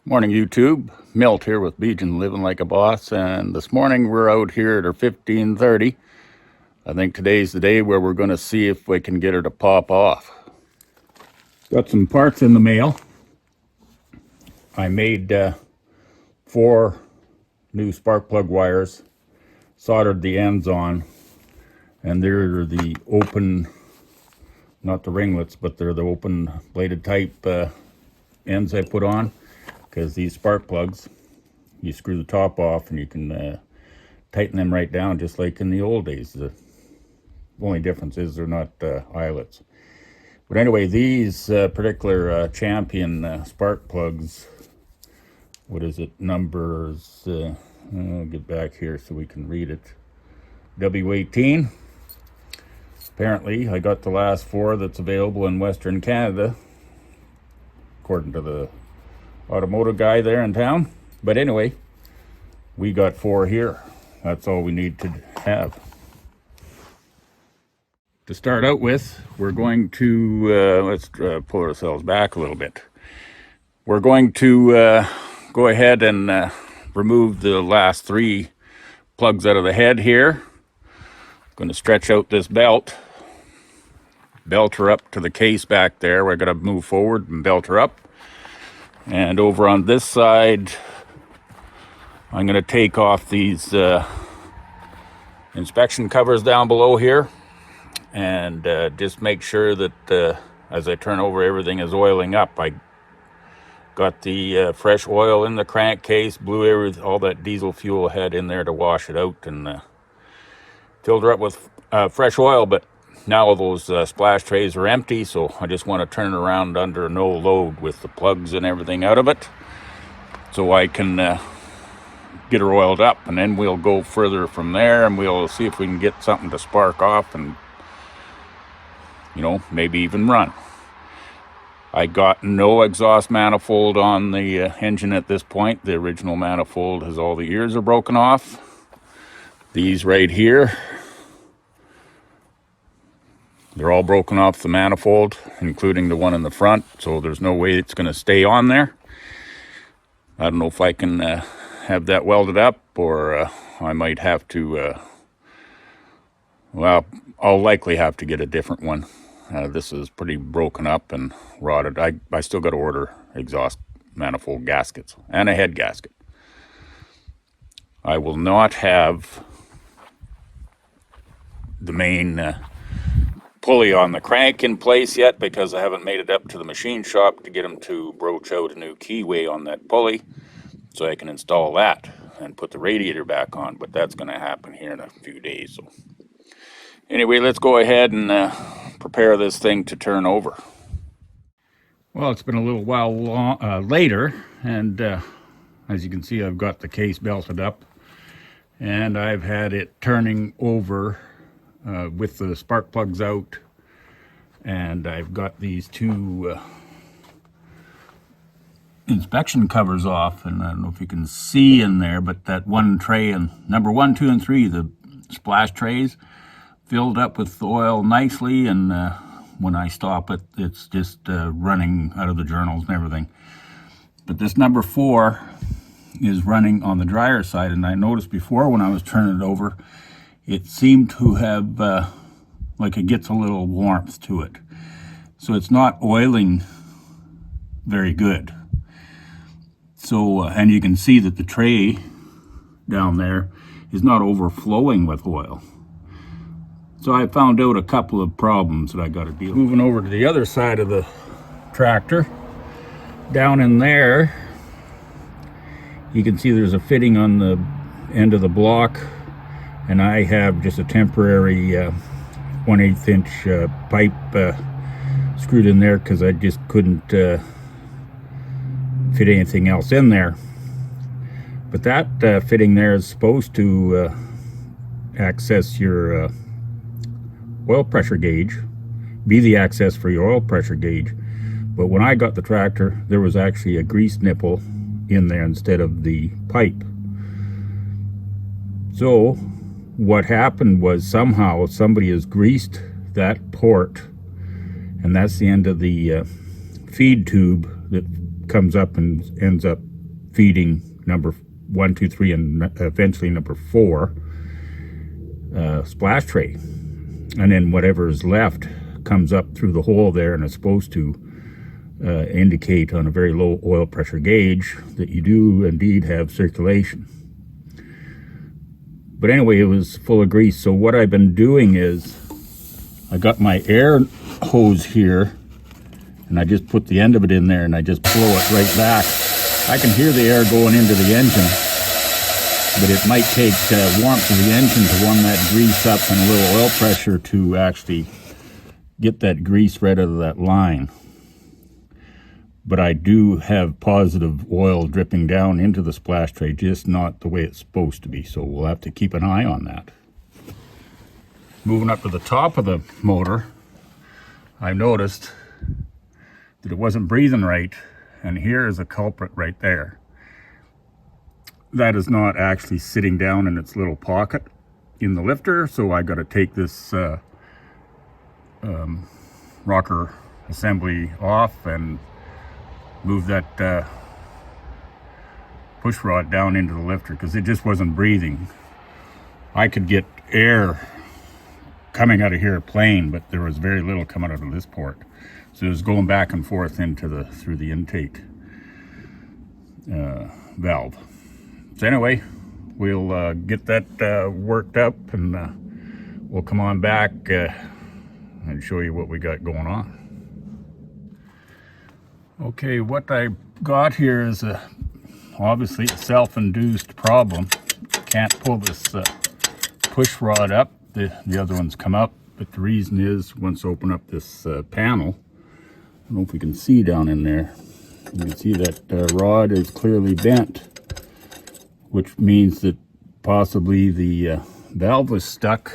Morning, YouTube. Milt here with Begin Living Like a Boss, and this morning we're out here at our 1530. I think today's the day where we're going to see if we can get her to pop off. Got some parts in the mail. I made 4 new spark plug wires, soldered the ends on, and they're the open, not the ringlets, but they're the open bladed type ends I put on. Because these spark plugs, you screw the top off and you can tighten them right down just like in the old days. The only difference is they're not eyelets. But anyway, these particular Champion spark plugs, what is it, numbers, I'll get back here so we can read it, W18. Apparently, I got the last 4 that's available in Western Canada, according to the automotive guy there in town. But anyway, we got 4 here. That's all we need to have. To start out with, we're going to, let's pull ourselves back a little bit. We're going to go ahead and remove the last 3 plugs out of the head here. Going to stretch out this belt her up to the case back there. We're going to move forward and belt her up. And over on this side, I'm going to take off these inspection covers down below here and just make sure that as I turn over, everything is oiling up. I got the fresh oil in the crankcase, blew all that diesel fuel I had in there to wash it out, and filled her up with fresh oil. But now those splash trays are empty, so I just want to turn it around under no load with the plugs and everything out of it, so I can get her oiled up, and then we'll go further from there, and we'll see if we can get something to spark off and, you know, maybe even run. I got no exhaust manifold on the engine at this point. The original manifold has all the ears are broken off. These right here, they're all broken off the manifold, including the one in the front, so there's no way it's going to stay on there. I don't know if I can have that welded up, or I might have to, well, I'll likely have to get a different one. This is pretty broken up and rotted. I still got to order exhaust manifold gaskets and a head gasket. I will not have the main pulley on the crank in place yet because I haven't made it up to the machine shop to get them to broach out a new keyway on that pulley so I can install that and put the radiator back on, but that's going to happen here in a few days. So anyway, let's go ahead and prepare this thing to turn over. Well, it's been a little while later, and as you can see, I've got the case belted up and I've had it turning over with the spark plugs out, and I've got these 2 inspection covers off, and I don't know if you can see in there, but that one tray, and number 1, 2, and 3, the splash trays, filled up with oil nicely, and when I stop it, it's just running out of the journals and everything. But this number 4 is running on the drier side, and I noticed before when I was turning it over, it seemed to have, like it gets a little warmth to it. So it's not oiling very good. So, and you can see that the tray down there is not overflowing with oil. So I found out a couple of problems that I got to deal with. Moving over to the other side of the tractor, down in there, you can see there's a fitting on the end of the block, and I have just a temporary 1/8 inch pipe screwed in there because I just couldn't fit anything else in there. But that fitting there is supposed to access your oil pressure gauge, be the access for your oil pressure gauge. But when I got the tractor, there was actually a grease nipple in there instead of the pipe. So what happened was somehow somebody has greased that port, and that's the end of the feed tube that comes up and ends up feeding number 1, 2, 3, and eventually number 4 splash tray. And then whatever is left comes up through the hole there, and it's supposed to indicate on a very low oil pressure gauge that you do indeed have circulation. But anyway, it was full of grease. So what I've been doing is I got my air hose here, and I just put the end of it in there, and I just blow it right back. I can hear the air going into the engine, but it might take warmth of the engine to warm that grease up and a little oil pressure to actually get that grease right out of that line. But I do have positive oil dripping down into the splash tray, just not the way it's supposed to be. So we'll have to keep an eye on that. Moving up to the top of the motor, I noticed that it wasn't breathing right, and here is a culprit right there. That is not actually sitting down in its little pocket in the lifter, so I got to take this rocker assembly off and move that push rod down into the lifter, because it just wasn't breathing. I could get air coming out of here plain, but there was very little coming out of this port. So it was going back and forth through the intake valve. So anyway, we'll get that worked up, and we'll come on back and show you what we got going on. Okay, what I got here is obviously a self-induced problem. Can't pull this push rod up. The other ones come up, but the reason is, once I open up this panel, I don't know if we can see down in there, you can see that rod is clearly bent, which means that possibly the valve was stuck,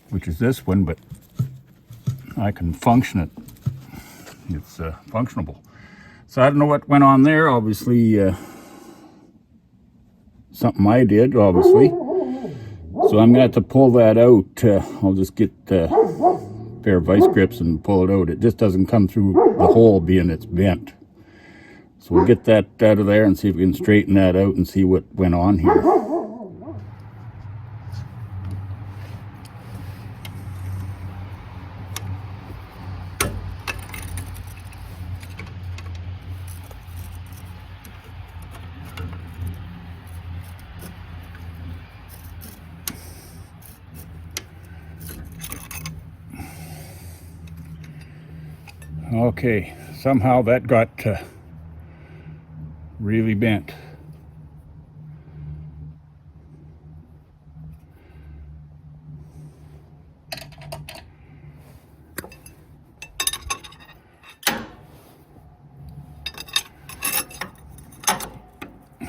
which is this one, but I can function it. It's functionable. So I don't know what went on there. Obviously, something I did, obviously. So I'm going to have to pull that out. I'll just get a pair of vice grips and pull it out. It just doesn't come through the hole, being it's bent. So we'll get that out of there and see if we can straighten that out and see what went on here. Okay, somehow that got really bent.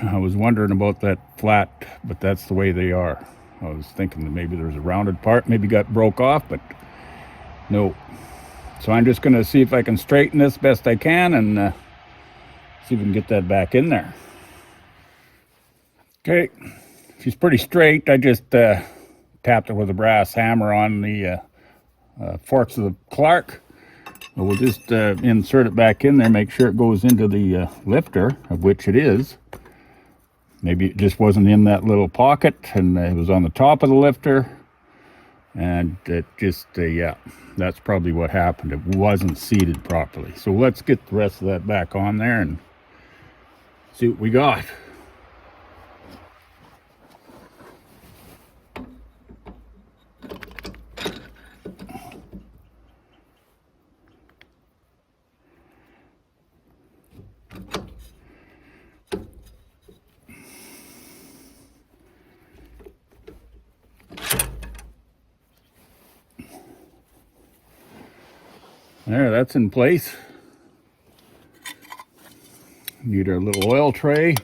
I was wondering about that flat, but that's the way they are. I was thinking that maybe there's a rounded part, maybe got broke off, but no. So I'm just going to see if I can straighten this best I can, and see if we can get that back in there. Okay, she's pretty straight. I just tapped it with a brass hammer on the forks of the Clark. So we'll just insert it back in there, make sure it goes into the lifter, of which it is. Maybe it just wasn't in that little pocket, and it was on the top of the lifter. And it just, yeah, that's probably what happened. It wasn't seated properly. So let's get the rest of that back on there and see what we got. There, that's in place. Need our little oil tray.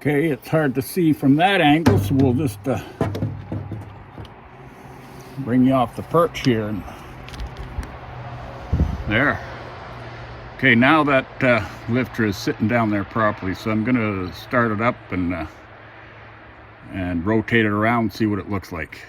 Okay, it's hard to see from that angle, so we'll just bring you off the perch here. And there. Okay, now that lifter is sitting down there properly, so I'm going to start it up and rotate it around, see what it looks like.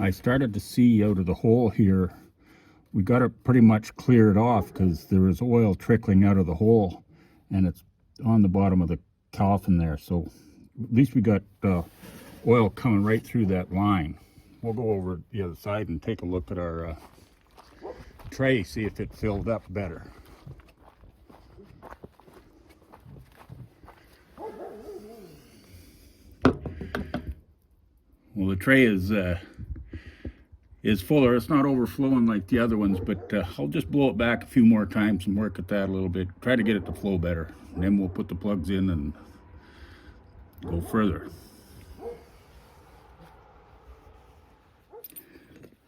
I started to see out of the hole here, we got it pretty much cleared off because there was oil trickling out of the hole and it's on the bottom of the coffin there. So at least we got oil coming right through that line. We'll go over the other side and take a look at our tray, see if it filled up better. Well, the tray is fuller. It's not overflowing like the other ones, but I'll just blow it back a few more times and work at that a little bit. Try to get it to flow better. And then we'll put the plugs in and go further.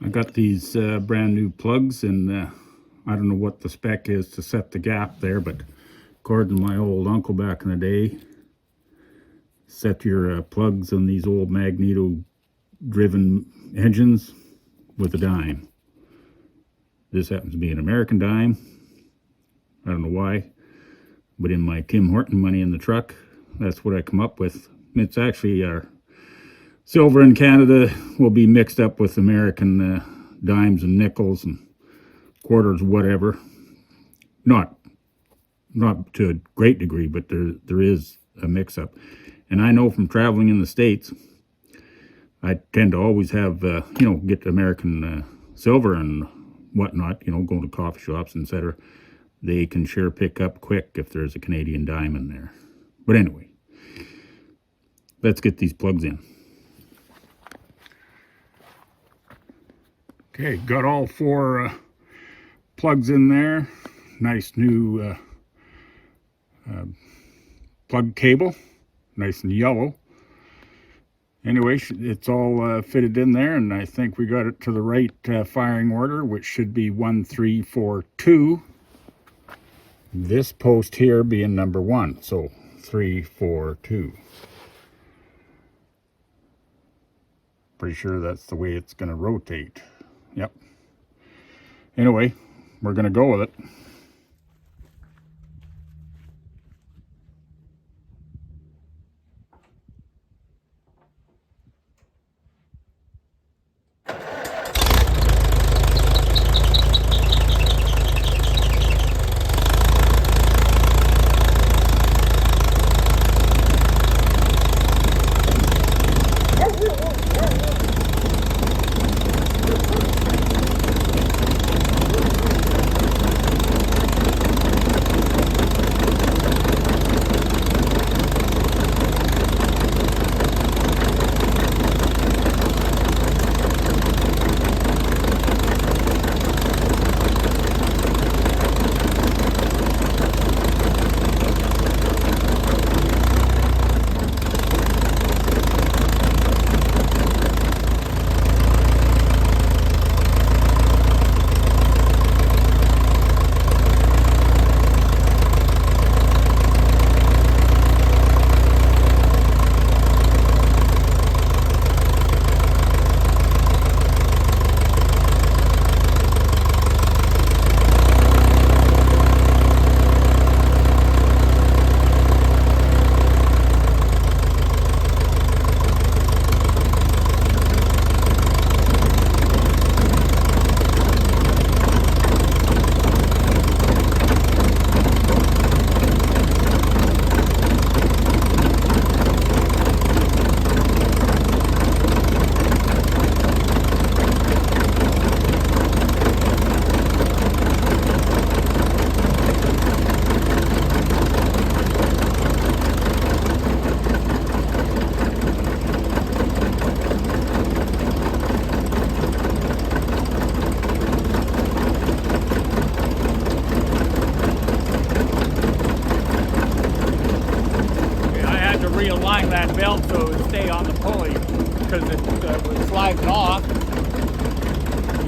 I got these brand new plugs, and I don't know what the spec is to set the gap there, but according to my old uncle back in the day, set your plugs on these old magneto-driven engines with a dime. This happens to be an American dime. I don't know why, but in my Tim Horton money in the truck, that's what I come up with. It's actually our silver in Canada will be mixed up with American dimes and nickels and quarters, whatever. Not to a great degree, but there is a mix-up. And I know from traveling in the States, I tend to always have, get American silver and whatnot, going to coffee shops, etc. They can sure pick up quick if there's a Canadian dime in there. But anyway, let's get these plugs in. Okay, got all four plugs in there. Nice new plug cable, nice and yellow. Anyway, it's all fitted in there, and I think we got it to the right firing order, which should be 1, 3, 4, 2. This post here being number 1, so 3, 4, 2. Pretty sure that's the way it's going to rotate. Yep. Anyway, we're going to go with it.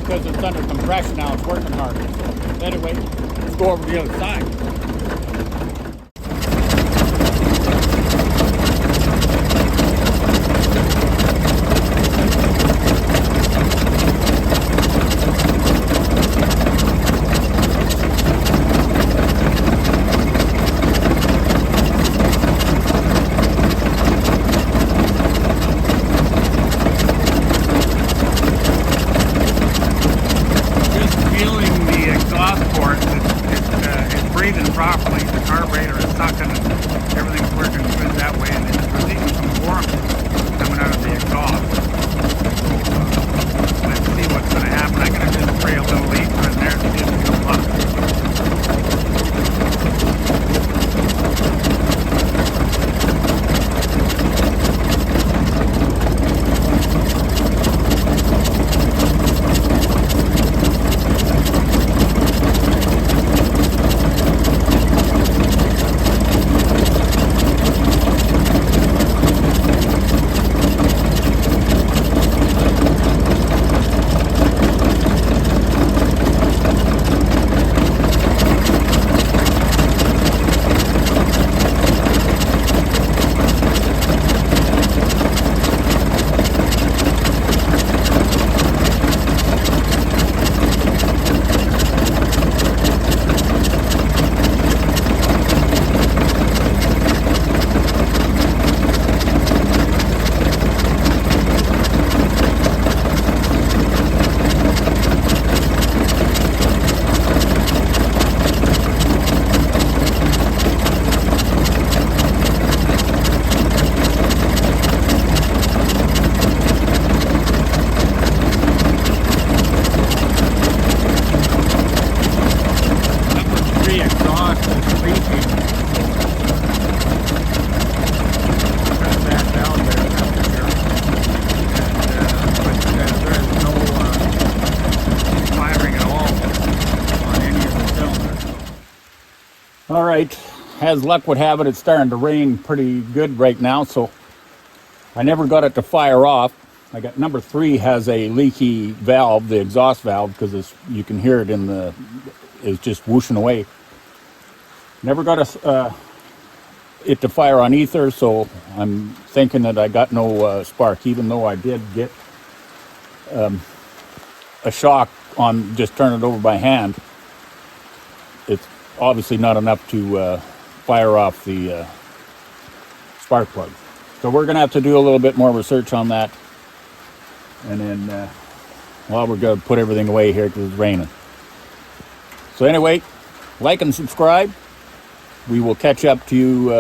because it's under compression now, it's working harder. So anyway, let's go over to the other side. Breathing properly, the carburetor is sucking and everything's working good that way, and there's even some warmth coming out of the exhaust. So let's see what's going to happen. I'm going to just spray a little ether in there to see if it comes up. All right, as luck would have it, it's starting to rain pretty good right now, so I never got it to fire off. I got number 3 has a leaky valve, the exhaust valve, because you can hear it it's just whooshing away. Never got it to fire on ether, so I'm thinking that I got no spark, even though I did get a shock on just turning it over by hand. It's obviously not enough to fire off the spark plug. So we're going to have to do a little bit more research on that. And then, well, we're going to put everything away here because it's raining. So anyway, like and subscribe. We will catch up to you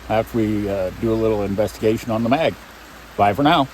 after we do a little investigation on the mag. Bye for now.